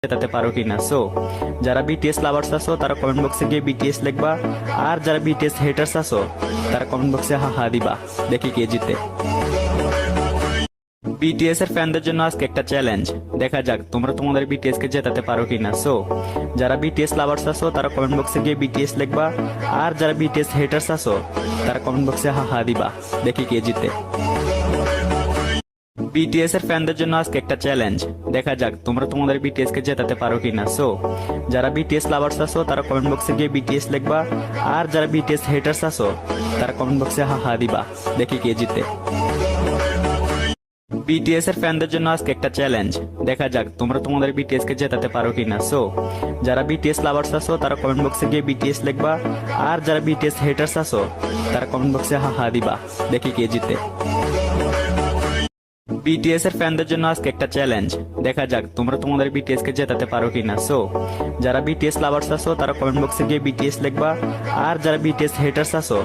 জেতাতে পারো কিনা। সো যারা বিটিএস লাভার্স আছো তারা কমেন্ট বক্সে গিয়ে বিটিএস লিখবা, আর যারা বিটিএস হেটার্স আছো তারা কমেন্ট বক্সে হা দিবা, দেখি কে জিতে। বিটিএস এর ফ্যানদের জন্য আজকে একটা চ্যালেঞ্জ, দেখা যাক তোমরা তোমাদের বিটিএস কে জেতাতে পারো কিনা। সো যারা বিটিএস লাভার্স আছো তারা কমেন্ট বক্সে গিয়ে বিটিএস লিখবা, আর যারা বিটিএস হেটার্স আছো তারা কমেন্ট বক্সে হা দিবা, দেখি কে জিতে। বিটিএস এর ফ্যানদের জন্য আজকে একটা চ্যালেঞ্জ, দেখা যাক তোমরা তোমাদের বিটিএস কে জেতাতে পারো কিনা। সো যারা বিটিএস লাভার্স আছো তারা কমেন্ট বক্সে গিয়ে বিটিএস লিখবা, আর যারা বিটিএস হেটার্স আছো তারা কমেন্ট বক্সে হা দিবা, দেখি কে জিতে। বিটিএস এর ফ্যানদের জন্য আজকে একটা চ্যালেঞ্জ, দেখা যাক তোমরা তোমাদের বিটিএস কে জেতাতে পারো কিনা। সো যারা বিটিএস লাভার্স আছো তারা কমেন্ট বক্সে গিয়ে বিটিএস লিখবা, আর যারা বিটিএস হেটার্স আছো তারা কমেন্ট বক্সে হা দিবা, দেখি কে জিতে। বিটিএস এর ফ্যানদের জন্য আজকে একটা চ্যালেঞ্জ, দেখা যাক তোমরা তোমাদের বিটিএস কে জেতাতে পারো কিনা। সো যারা বিটিএস লাভার্স আছো তারা কমেন্ট বক্সে গিয়ে বিটিএস লিখবা, আর যারা বিটিএস হেটার্স আছো